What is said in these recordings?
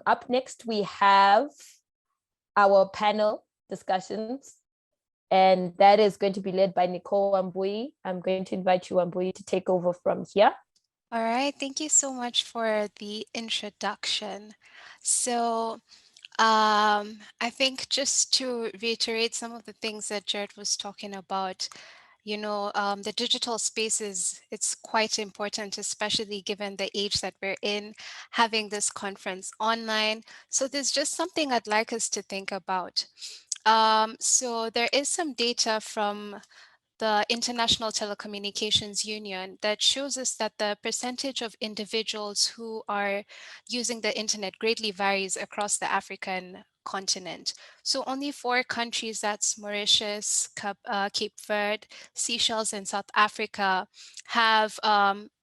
up next, we have our panel discussions, and that is going to be led by Nicole Wambui. I'm going to invite you, Wambui, to take over from here. All right, thank you so much for the introduction. So I think just to reiterate some of the things that Jared was talking about, the digital spaces, it's quite important, especially given the age that we're in, having this conference online. So there's just something I'd like us to think about. So there is some data from the International Telecommunications Union that shows us that the percentage of individuals who are using the internet greatly varies across the African continent. So only 4 countries, that's Mauritius, Cape Verde, Seychelles, and South Africa, have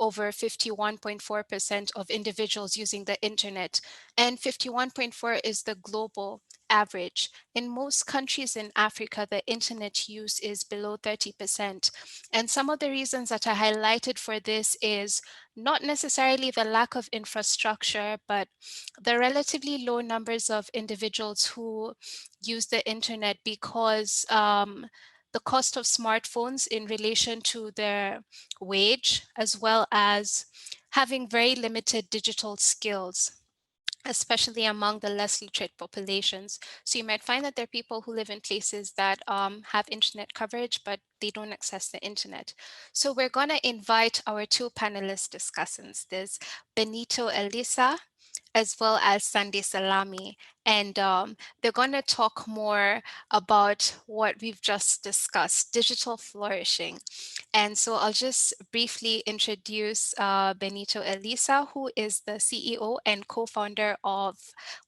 over 51.4% of individuals using the internet, and 51.4 is the global average. In most countries in Africa, the internet use is below 30%. And some of the reasons that I highlighted for this is not necessarily the lack of infrastructure, but the relatively low numbers of individuals who use the internet because the cost of smartphones in relation to their wage, as well as having very limited digital skills, especially among the less literate populations. So you might find that there are people who live in places that have internet coverage, but they don't access the internet. So we're going to invite our 2 panelist discussants. There's Benito Elisa, as well as Sandy Salami. And they're going to talk more about what we've just discussed, digital flourishing. And so I'll just briefly introduce Benito Elisa, who is the CEO and co-founder of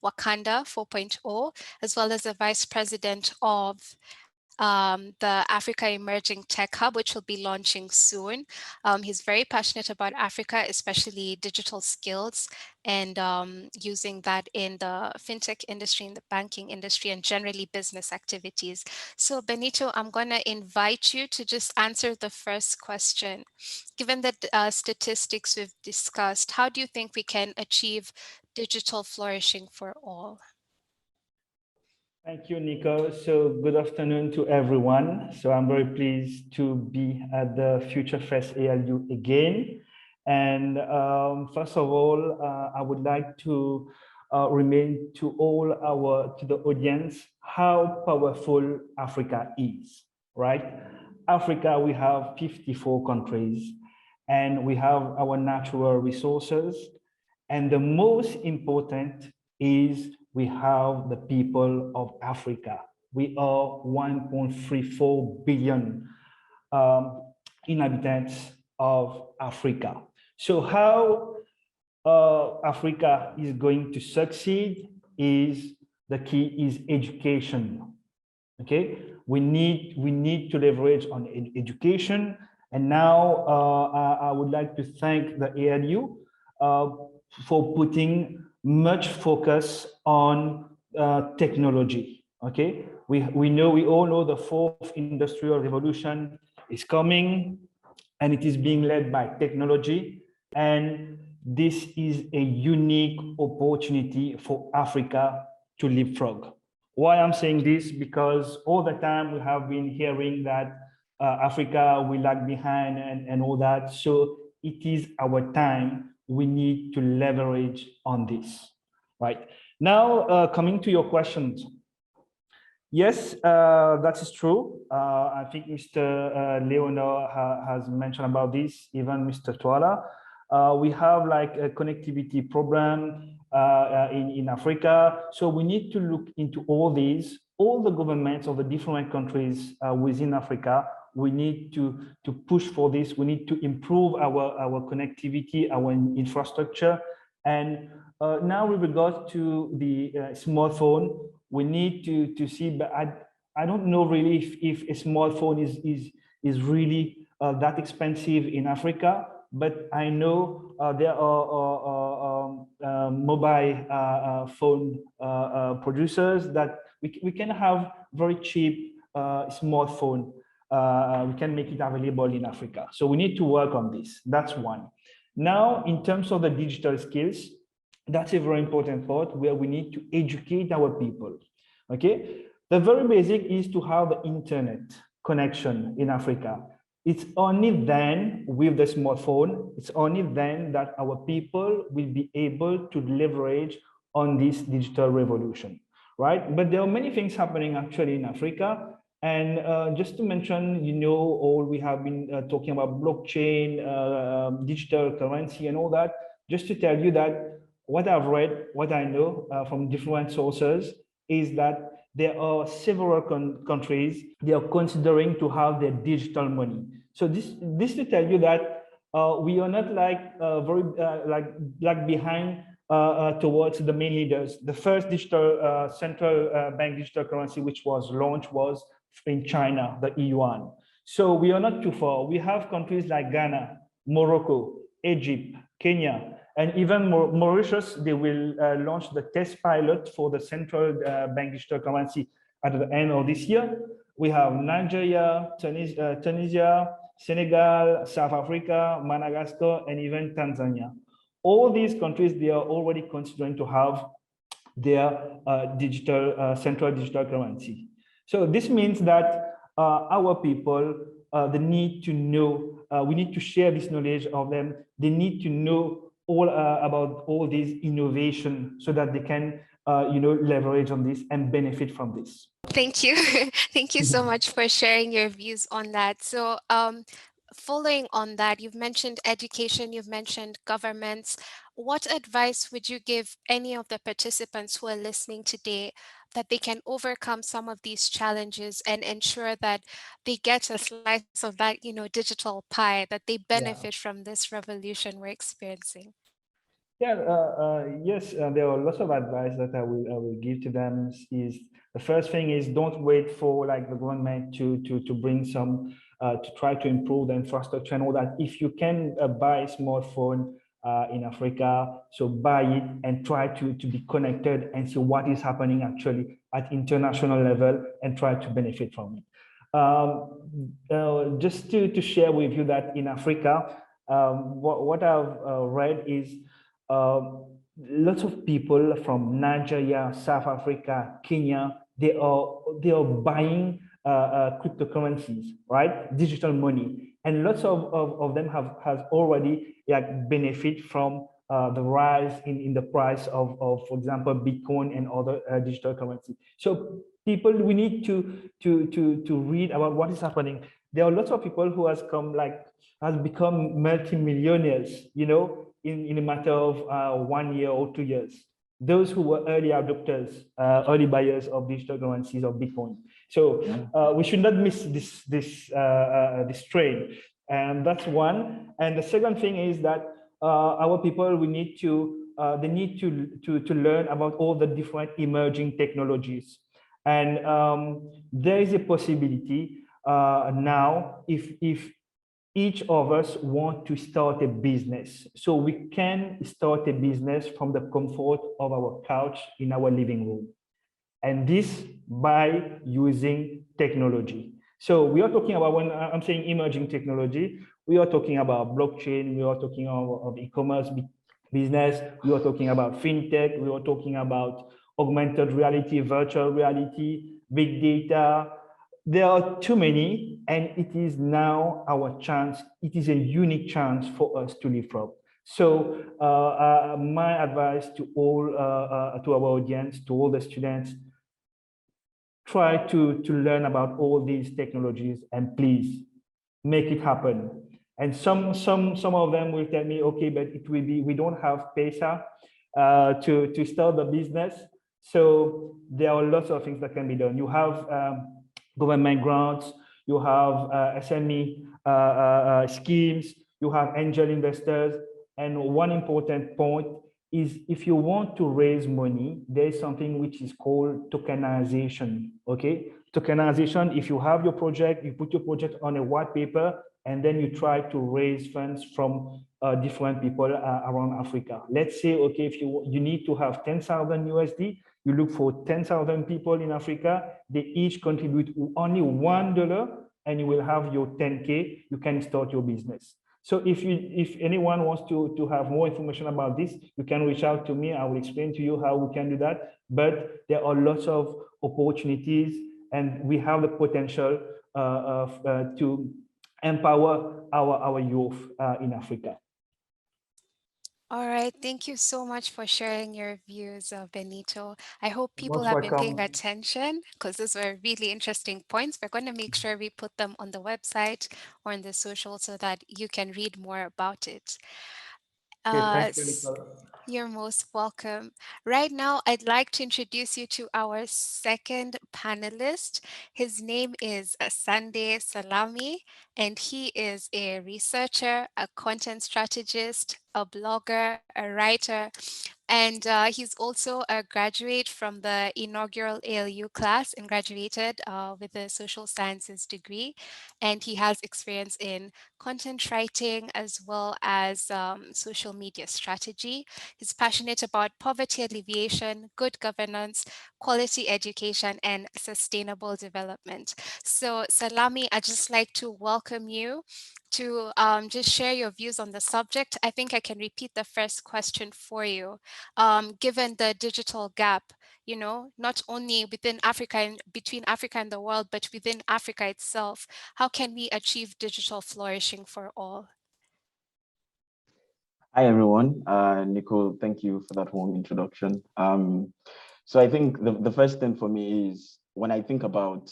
Wakanda 4.0, as well as the vice president of the Africa Emerging Tech Hub, which will be launching soon. He's very passionate about Africa, especially digital skills, and using that in the fintech industry, in the banking industry, and generally business activities. So Benito, I'm going to invite you to just answer the first question. Given the statistics we've discussed, how do you think we can achieve digital flourishing for all? Thank you, Nico. So good afternoon to everyone. So I'm very pleased to be at the FutureFest-ALU again. And first of all, I would like to remind to the audience how powerful Africa is, right? Africa, we have 54 countries, and we have our natural resources. And the most important is we have the people of Africa. We are 1.34 billion inhabitants of Africa. So how Africa is going to succeed is the key is education. Okay, we need to leverage on education. And now I would like to thank the ALU for putting much focus on technology. Okay, we all know the 4th industrial revolution is coming, and it is being led by technology, and this is a unique opportunity for Africa to leapfrog. Why I'm saying this? Because all the time we have been hearing that Africa will lag behind and all that. So it is our time. We need to leverage on this, right? Now, coming to your questions. Yes, that is true. I think Mr. Leonor has mentioned about this, even Mr. Twala. We have like a connectivity program in Africa. So we need to look into all these, all the governments of the different countries within Africa. We need to push for this. We need to improve our connectivity, our infrastructure. And now with regard to the smartphone, we need to see, but I don't know really if a smartphone is really that expensive in Africa, but I know there are mobile phone producers that we can have very cheap smartphone. We can make it available in Africa. So we need to work on this. That's one. Now, in terms of the digital skills, That's a very important part where we need to educate our people. Okay, the very basic is to have the internet connection in Africa. It's only then with the smartphone, it's only then that our people will be able to leverage on this digital revolution, right? But there are many things happening actually in Africa. And just to mention, all we have been talking about blockchain, digital currency and all that, just to tell you that what I've read, what I know from different sources is that there are several countries they are considering to have their digital money. So this to tell you that we are not very like behind towards the main leaders. The first digital central bank digital currency which was launched was in China, the yuan. So we are not too far. We have countries like Ghana, Morocco, Egypt, Kenya, and even Mauritius. They will launch the test pilot for the central bank digital currency at the end of this year. We have Nigeria, Tunisia, Senegal, South Africa, Madagascar, and even Tanzania. All these countries, they are already considering to have their central digital currency. So this means that our people, they need to know, we need to share this knowledge of them. They need to know all about all these innovation so that they can, leverage on this and benefit from this. Thank you. Thank you so much for sharing your views on that. So following on that, you've mentioned education, you've mentioned governments. What advice would you give any of the participants who are listening today that they can overcome some of these challenges and ensure that they get a slice of that, digital pie, that they benefit from this revolution we're experiencing? Yes, there are lots of advice that I will give to them. Is the first thing is don't wait for like the government to bring some to try to improve the infrastructure and all that. If you can buy a smartphone in Africa, so buy it and try to be connected and see what is happening actually at international level and try to benefit from it. Just to share with you that in Africa, what I've read is lots of people from Nigeria, South Africa, Kenya, they are buying cryptocurrencies, right? Digital money, and lots of them has already benefit from the rise in the price of, for example, Bitcoin and other digital currency. So people, we need to read about what is happening. There are lots of people who has become multimillionaires, in a matter of 1 year or 2 years. Those who were early adopters, early buyers of digital currencies of Bitcoin. So we should not miss this trend, and that's one. And the second thing is that our people, we need to they need to learn about all the different emerging technologies, and there is a possibility now if each of us want to start a business. So we can start a business from the comfort of our couch in our living room. And this by using technology. So we are talking about, when I'm saying emerging technology, we are talking about blockchain, we are talking of e-commerce business, we are talking about fintech, we are talking about augmented reality, virtual reality, big data. There are too many, and it is now our chance. It is a unique chance for us to live from. So my advice to all, to our audience, to all the students, try to learn about all these technologies and please make it happen. And some of them will tell me, okay, but it will be, we don't have Pesa to start the business. So there are lots of things that can be done. You have government grants, you have SME schemes, you have angel investors. And one important point is if you want to raise money, there is something which is called tokenization, okay? Tokenization, if you have your project, you put your project on a white paper, and then you try to raise funds from different people around Africa. Let's say, okay, if you need to have 10,000 USD, you look for 10,000 people in Africa, they each contribute only $1, and you will have your 10K, you can start your business. So if anyone wants to have more information about this, you can reach out to me. I will explain to you how we can do that. But there are lots of opportunities, and we have the potential to empower our youth in Africa. All right, thank you so much for sharing your views, Benito. I hope people Most have been paying welcome. attention because those were really interesting points. We're going to make sure we put them on the website or in the social so that you can read more about it. Okay, Uh, thank you, s- Nicola. you're most welcome. Right now, I'd like to introduce you to our second panelist. His name is Sunday Salami, and he is a researcher, a content strategist, a blogger, a writer, and he's also a graduate from the inaugural ALU class and graduated with a social sciences degree. And he has experience in content writing as well as social media strategy. He's passionate about poverty alleviation, good governance, quality education, and sustainable development. So, Salami, I'd just like to welcome you to just share your views on the subject. I think I can repeat the first question for you. Given the digital gap, you know, not only within Africa and between Africa and the world, but within Africa itself, how can we achieve digital flourishing for all? Hi, everyone. Nicole, thank you for that warm introduction. So I think the first thing for me is when I think about,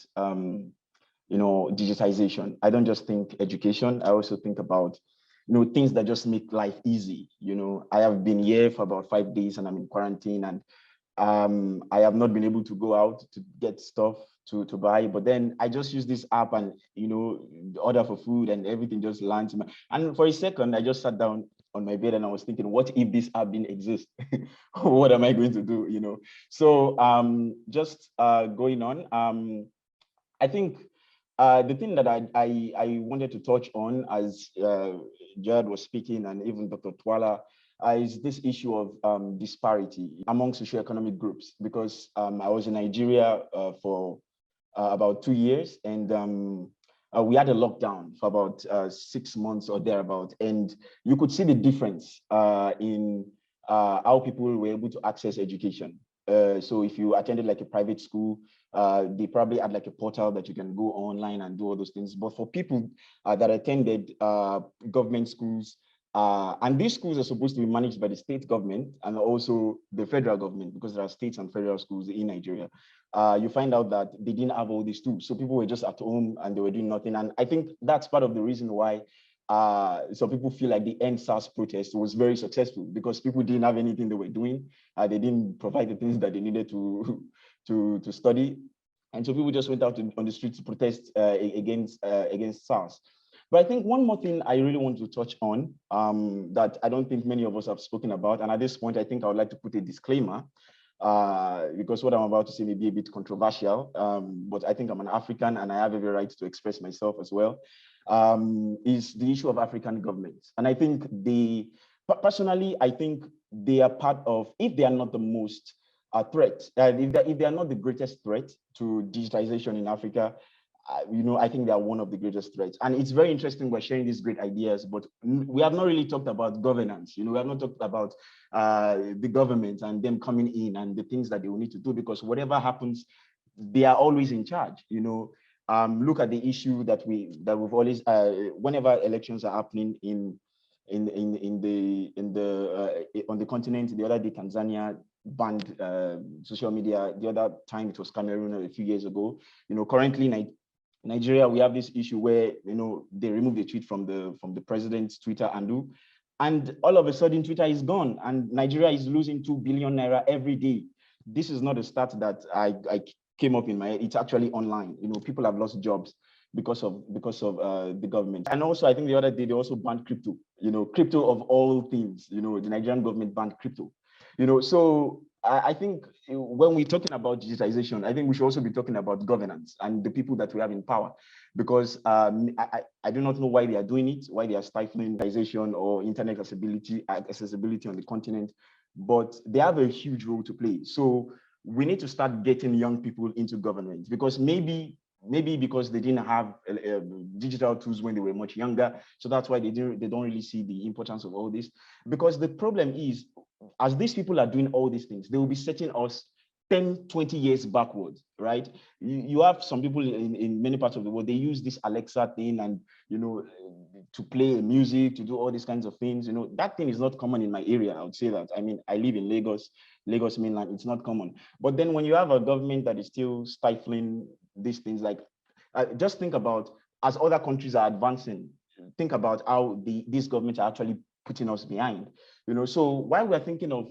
digitization, I don't just think education. I also think about, things that just make life easy. I have been here for about 5 days and I'm in quarantine, and I have not been able to go out to get stuff to buy, but then I just use this app and order for food and everything just lands. And for a second, I just sat down on my bed and I was thinking, what if this app didn't exist? What am I going to do? So just going on, I think the thing that I wanted to touch on as Jared was speaking, and even Dr. Twala, is this issue of disparity among socioeconomic groups, because I was in Nigeria for about 2 years, and we had a lockdown for about 6 months or thereabout, and you could see the difference in how people were able to access education. So if you attended like a private school, they probably had like a portal that you can go online and do all those things. But for people that attended government schools, and these schools are supposed to be managed by the state government and also the federal government, because there are states and federal schools in Nigeria, you find out that they didn't have all these tools. So people were just at home and they were doing nothing. And I think that's part of the reason why some people feel like the End SARS protest was very successful, because people didn't have anything they were doing. They didn't provide the things that they needed to study. And so people just went out on the streets to protest against SARS. But I think one more thing I really want to touch on that I don't think many of us have spoken about, and at this point, I think I would like to put a disclaimer, because what I'm about to say may be a bit controversial, but I think I'm an African and I have every right to express myself as well, is the issue of African governments. And I think personally, I think they are part of, if they are not the most threat, if they are not the greatest threat to digitization in Africa, I think they are one of the greatest threats. And it's very interesting we're sharing these great ideas, but we have not really talked about governance. We have not talked about the government and them coming in and the things that they will need to do, because whatever happens, they are always in charge. Look at the issue that we've always, whenever elections are happening on the continent. The other day, Tanzania banned social media. The other time it was Cameroon a few years ago. Currently Nigeria, we have this issue where they removed the tweet from the president's Twitter handle, and all of a sudden Twitter is gone, and Nigeria is losing 2 billion naira every day. This is not a stat that I came up in my head. It's actually online. People have lost jobs because of the government. And also, I think the other day they also banned crypto. Crypto of all things. The Nigerian government banned crypto. So I think when we're talking about digitization, I think we should also be talking about governance and the people that we have in power, because I do not know why they are doing it, why they are stifling digitization or internet accessibility on the continent, but they have a huge role to play. So we need to start getting young people into government, because maybe maybe because they didn't have digital tools when they were much younger, so that's why they don't really see the importance of all this. Because the problem is, as these people are doing all these things, they will be setting us 10, 20 years backwards, right? You have some people in many parts of the world, they use this Alexa thing and, to play music, to do all these kinds of things. That thing is not common in my area, I would say that. I mean, I live in Lagos mainland, it's not common. But then when you have a government that is still stifling these things, like, just think about, as other countries are advancing, think about how these governments are actually putting us behind. So while we're thinking of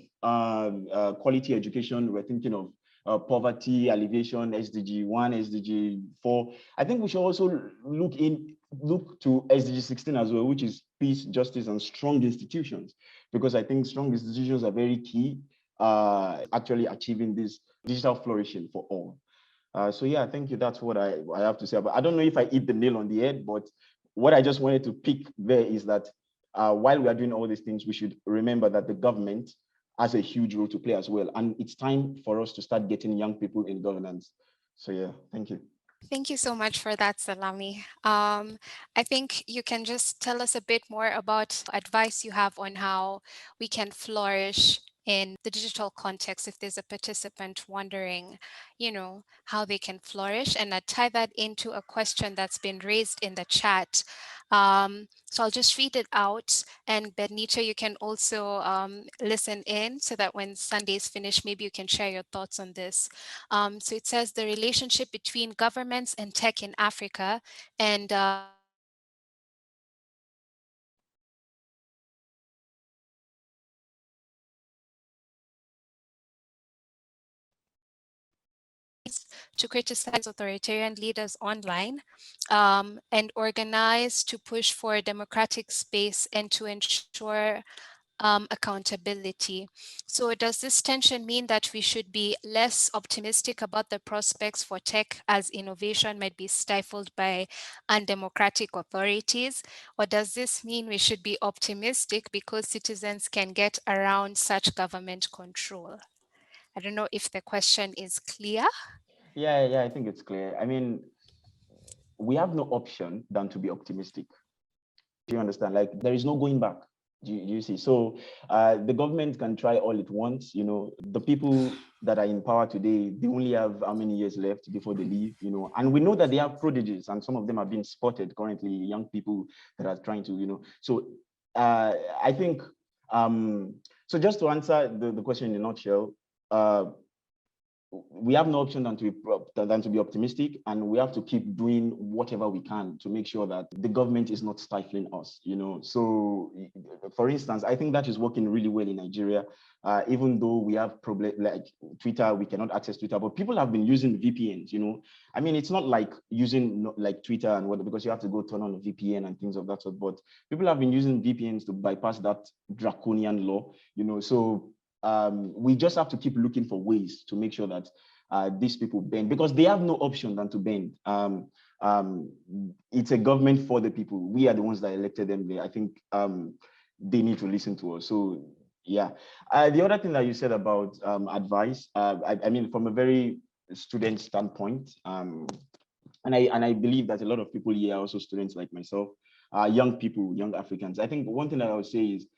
quality education, we're thinking of poverty alleviation, SDG 1, SDG 4. I think we should also look to SDG 16 as well, which is peace, justice, and strong institutions, because I think strong institutions are very key actually achieving this digital flourishing for all. So yeah, thank you. That's what I have to say. But I don't know if I hit the nail on the head, but what I just wanted to pick there is that while we are doing all these things, we should remember that the government has a huge role to play as well. And it's time for us to start getting young people in governance. So yeah, thank you. Thank you so much for that, Salami. I think you can just tell us a bit more about advice you have on how we can flourish in the digital context if there's a participant wondering, how they can flourish, and I tie that into a question that's been raised in the chat. So I'll just read it out, and Benita, you can also listen in so that when Sunday's finished, maybe you can share your thoughts on this. So it says the relationship between governments and tech in Africa, and to criticize authoritarian leaders online and organize to push for a democratic space and to ensure accountability. So does this tension mean that we should be less optimistic about the prospects for tech as innovation might be stifled by undemocratic authorities? Or does this mean we should be optimistic because citizens can get around such government control? I don't know if the question is clear. Yeah, I think it's clear. I mean, we have no option than to be optimistic. Do you understand? Like, there is no going back. Do you see? So the government can try all it wants. The people that are in power today, they only have how many years left before they leave, and we know that they have prodigies, and some of them are being spotted currently, young people that are trying to, so I think, so just to answer the question in a nutshell, we have no option than to be optimistic, and we have to keep doing whatever we can to make sure that the government is not stifling us. So for instance, I think that is working really well in Nigeria. Even though we have problems like Twitter, we cannot access Twitter, but people have been using VPNs. I mean, it's not like using like Twitter and whatever, because you have to go turn on a VPN and things of that sort, but people have been using VPNs to bypass that draconian law. So we just have to keep looking for ways to make sure that these people bend, because they have no option than to bend. It's a government for the people. We are the ones that elected them. I think they need to listen to us. So yeah. The other thing that you said about advice, I mean, from a very student standpoint, and I believe that a lot of people here are also students like myself, young people, young Africans. I think one thing that I would say is,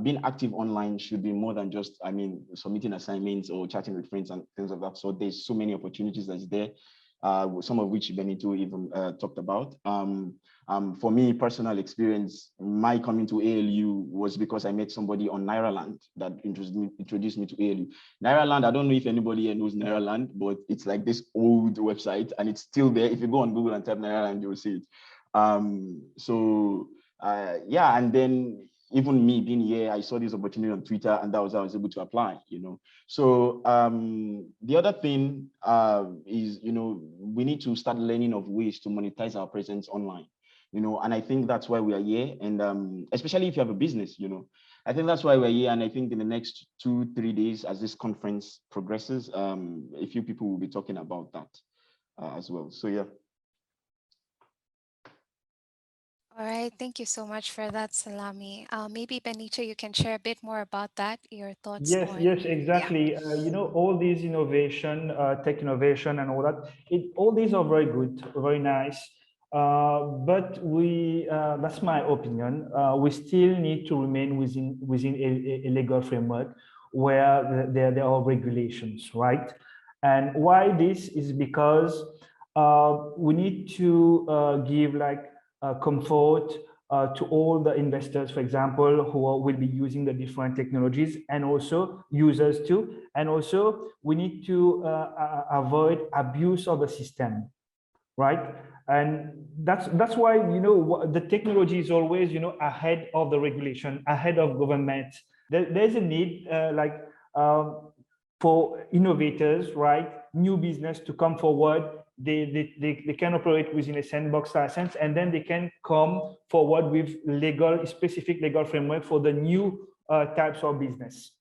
being active online should be more than just, submitting assignments or chatting with friends and things of that sort. There's so many opportunities that's there, some of which Benito even talked about. For me, personal experience, my coming to ALU was because I met somebody on Nairaland that introduced me to ALU. Nairaland, I don't know if anybody here knows Nairaland, but it's like this old website, and it's still there. If you go on Google and type Nairaland, you'll see it. Yeah, and then even me being here, I saw this opportunity on Twitter, and that was how I was able to apply, So the other thing is, we need to start learning of ways to monetize our presence online, and I think that's why we are here. And especially if you have a business, I think that's why we're here. And I think in the next 2-3 days, as this conference progresses, a few people will be talking about that as well. So yeah. All right, thank you so much for that, Salami. Maybe Benito, you can share a bit more about that, your thoughts Yes, on, yes, exactly. All these innovation, tech innovation, and all that. All these are very good, very nice. But that's my opinion. We still need to remain within a legal framework where there are regulations, right? And why this is because we need to give like comfort to all the investors, for example, will be using the different technologies, and also users too. And also we need to avoid abuse of the system, right? And that's why the technology is always ahead of the regulation, ahead of government. There's a need for innovators, right? New business to come forward. They can operate within a sandbox license, and then they can come forward with specific legal framework for the new types of business,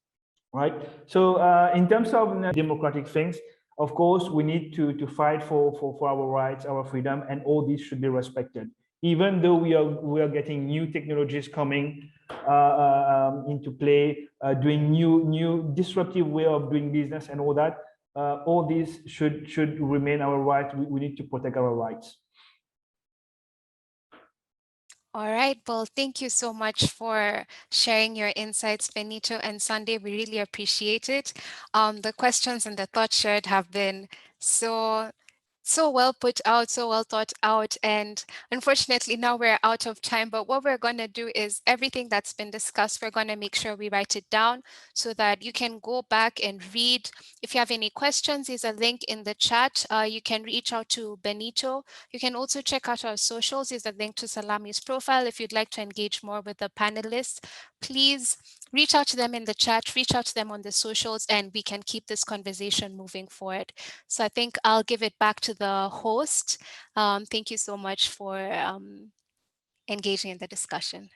right? So in terms of democratic things, of course, we need to fight for our rights, our freedom, and all these should be respected. Even though we are getting new technologies coming into play, doing new disruptive way of doing business and all that, all these should remain our right. We need to protect our rights. All right, well, thank you so much for sharing your insights, Benito and Sunday. We really appreciate it. The questions and the thoughts shared have been so well put out, so well thought out. And unfortunately, now we're out of time. But what we're going to do is everything that's been discussed, we're going to make sure we write it down so that you can go back and read. If you have any questions, there's a link in the chat. You can reach out to Benito. You can also check out our socials. There's a link to Salami's profile. If you'd like to engage more with the panelists, please reach out to them in the chat, reach out to them on the socials, and we can keep this conversation moving forward. So I think I'll give it back to the host. Thank you so much for engaging in the discussion.